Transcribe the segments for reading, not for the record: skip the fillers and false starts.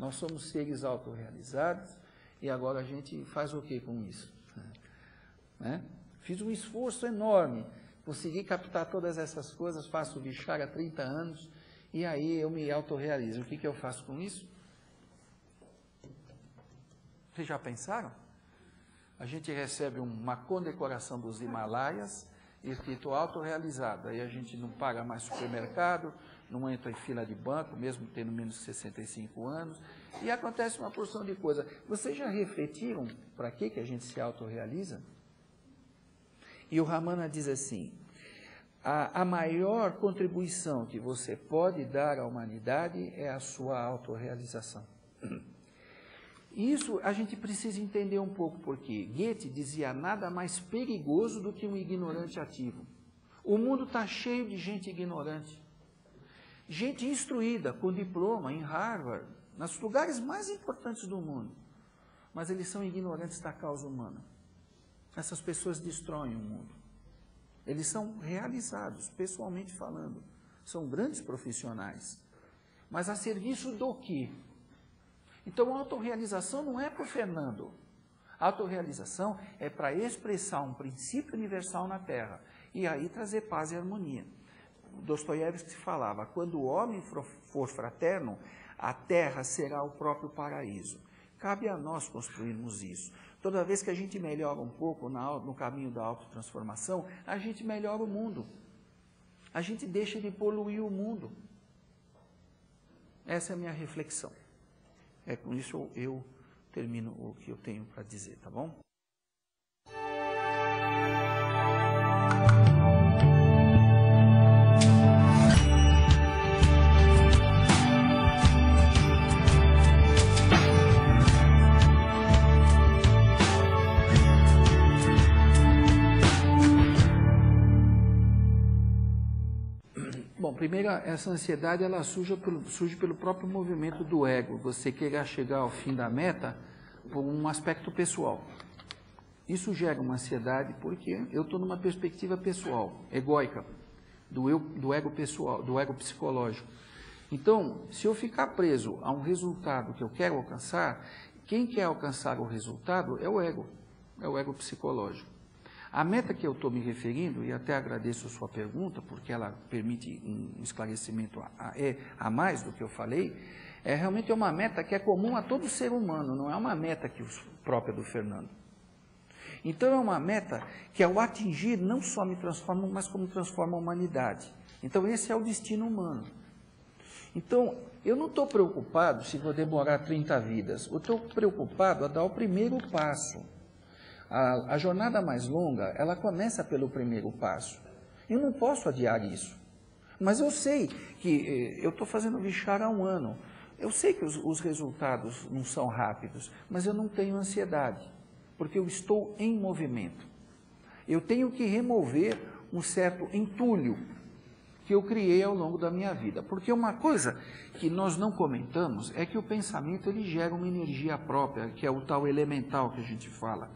Nós somos seres autorrealizados e agora a gente faz o que com isso? Né? Fiz um esforço enorme, consegui captar todas essas coisas, faço o Vichara há 30 anos e aí eu me autorrealizo. O que eu faço com isso? Vocês já pensaram? A gente recebe uma condecoração dos Himalaias, escrito autorrealizado. Aí a gente não paga mais supermercado, não entra em fila de banco, mesmo tendo menos de 65 anos, e acontece uma porção de coisa. Vocês já refletiram para que a gente se autorrealiza? E o Ramana diz assim, a maior contribuição que você pode dar à humanidade é a sua autorrealização. Isso a gente precisa entender um pouco, porque Goethe dizia nada mais perigoso do que um ignorante ativo. O mundo está cheio de gente ignorante. Gente instruída, com diploma, em Harvard, nos lugares mais importantes do mundo. Mas eles são ignorantes da causa humana. Essas pessoas destroem o mundo. Eles são realizados, pessoalmente falando. São grandes profissionais. Mas a serviço do quê? Então, a autorrealização não é para o Fernando. A autorrealização é para expressar um princípio universal na Terra. E aí trazer paz e harmonia. Dostoiévski falava, quando o homem for fraterno, a Terra será o próprio paraíso. Cabe a nós construirmos isso. Toda vez que a gente melhora um pouco no caminho da autotransformação, a gente melhora o mundo. A gente deixa de poluir o mundo. Essa é a minha reflexão. Com isso eu termino o que eu tenho para dizer, tá bom? Bom, primeiro, essa ansiedade ela surge pelo próprio movimento do ego. Você querer chegar ao fim da meta por um aspecto pessoal. Isso gera uma ansiedade porque eu estou numa perspectiva pessoal, egóica, do ego pessoal, do ego psicológico. Então, se eu ficar preso a um resultado que eu quero alcançar, quem quer alcançar o resultado é o ego psicológico. A meta que eu estou me referindo, e até agradeço a sua pergunta, porque ela permite um esclarecimento a mais do que eu falei, realmente uma meta que é comum a todo ser humano, não é uma meta própria do Fernando. Então é uma meta que ao atingir não só me transforma, mas como transforma a humanidade. Então esse é o destino humano. Então eu não estou preocupado se vou demorar 30 vidas, eu estou preocupado a dar o primeiro passo. A jornada mais longa, ela começa pelo primeiro passo. Eu não posso adiar isso. Mas eu sei que eu estou fazendo Vichara há 1 ano. Eu sei que os resultados não são rápidos, mas eu não tenho ansiedade, porque eu estou em movimento. Eu tenho que remover um certo entulho que eu criei ao longo da minha vida. Porque uma coisa que nós não comentamos é que o pensamento ele gera uma energia própria, que é o tal elemental que a gente fala.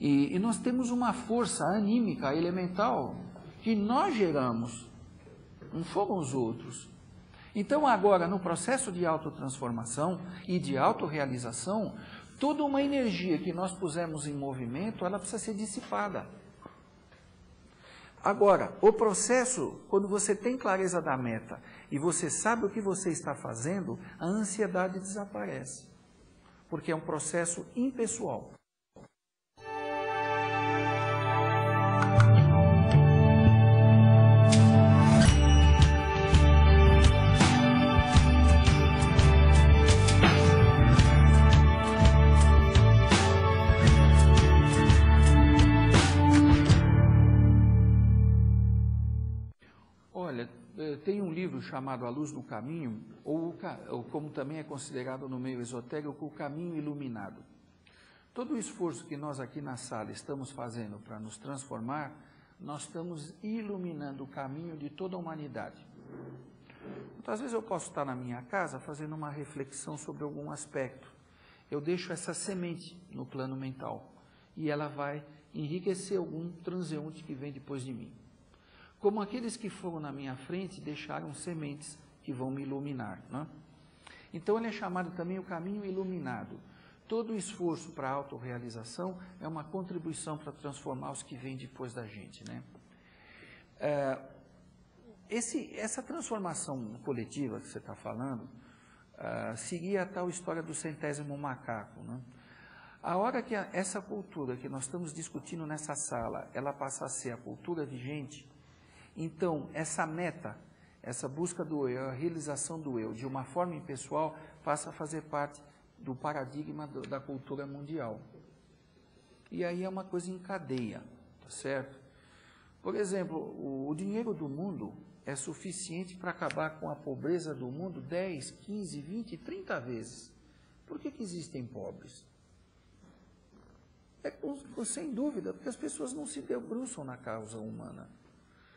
E nós temos uma força anímica, elemental, que nós geramos, não foram os outros. Então agora, no processo de autotransformação e de autorrealização, toda uma energia que nós pusemos em movimento, ela precisa ser dissipada. Agora, o processo, quando você tem clareza da meta e você sabe o que você está fazendo, a ansiedade desaparece, porque é um processo impessoal. Olha, tem um livro chamado A Luz no Caminho, ou como também é considerado no meio esotérico, o Caminho Iluminado. Todo o esforço que nós aqui na sala estamos fazendo para nos transformar, nós estamos iluminando o caminho de toda a humanidade. Muitas vezes eu posso estar na minha casa fazendo uma reflexão sobre algum aspecto. Eu deixo essa semente no plano mental e ela vai enriquecer algum transeunte que vem depois de mim. Como aqueles que foram na minha frente deixaram sementes que vão me iluminar, né? Então ele é chamado também o caminho iluminado. Todo esforço para a autorrealização é uma contribuição para transformar os que vêm depois da gente, né? Essa transformação coletiva que você está falando, seguia a tal história do 100º macaco, né? A hora que essa cultura que nós estamos discutindo nessa sala, ela passa a ser a cultura vigente, então essa meta, essa busca do eu, a realização do eu, de uma forma impessoal, passa a fazer parte do paradigma da cultura mundial. E aí é uma coisa em cadeia, tá certo? Por exemplo, o dinheiro do mundo é suficiente para acabar com a pobreza do mundo 10, 15, 20, 30 vezes. Por que existem pobres? Sem dúvida, porque as pessoas não se debruçam na causa humana.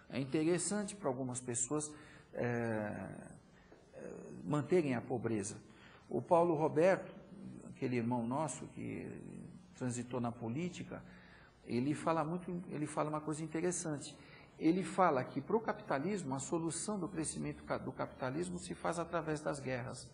É interessante para algumas pessoas manterem a pobreza. O Paulo Roberto, aquele irmão nosso que transitou na política, ele fala uma coisa interessante. Ele fala que para o capitalismo, a solução do crescimento do capitalismo se faz através das guerras.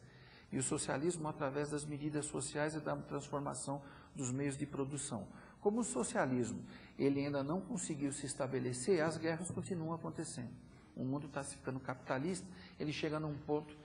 E o socialismo através das medidas sociais e da transformação dos meios de produção. Como o socialismo ele ainda não conseguiu se estabelecer, as guerras continuam acontecendo. O mundo está ficando capitalista, ele chega num ponto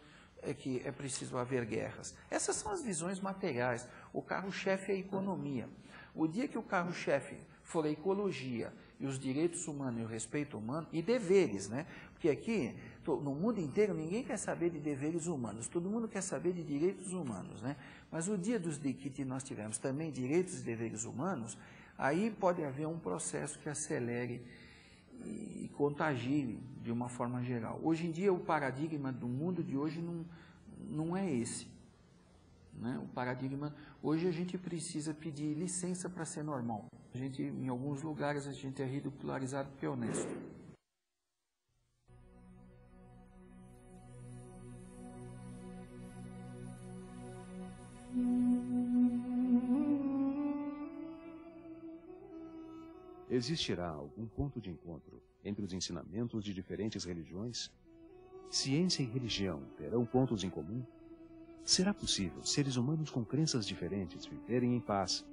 que é preciso haver guerras. Essas são as visões materiais. O carro-chefe é a economia. O dia que o carro-chefe for a ecologia e os direitos humanos e o respeito humano, e deveres, né? Porque aqui, no mundo inteiro, ninguém quer saber de deveres humanos, todo mundo quer saber de direitos humanos, né? Mas o dia que nós tivermos também direitos e deveres humanos, aí pode haver um processo que acelere e contagie de uma forma geral. Hoje em dia, o paradigma do mundo de hoje não é esse, né? O paradigma, hoje a gente precisa pedir licença para ser normal. Em alguns lugares, a gente é ridicularizado porque é honesto. Existirá algum ponto de encontro entre os ensinamentos de diferentes religiões? Ciência e religião terão pontos em comum? Será possível seres humanos com crenças diferentes viverem em paz?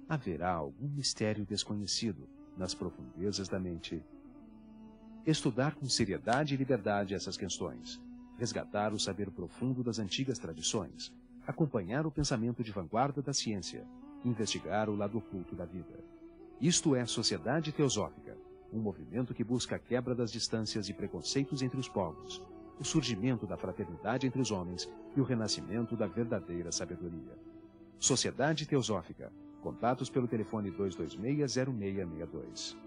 Haverá algum mistério desconhecido nas profundezas da mente? Estudar com seriedade e liberdade essas questões, resgatar o saber profundo das antigas tradições, acompanhar o pensamento de vanguarda da ciência, investigar o lado oculto da vida. Isto é Sociedade Teosófica, um movimento que busca a quebra das distâncias e preconceitos entre os povos, o surgimento da fraternidade entre os homens e o renascimento da verdadeira sabedoria. Sociedade Teosófica. Contatos pelo telefone 226-0662.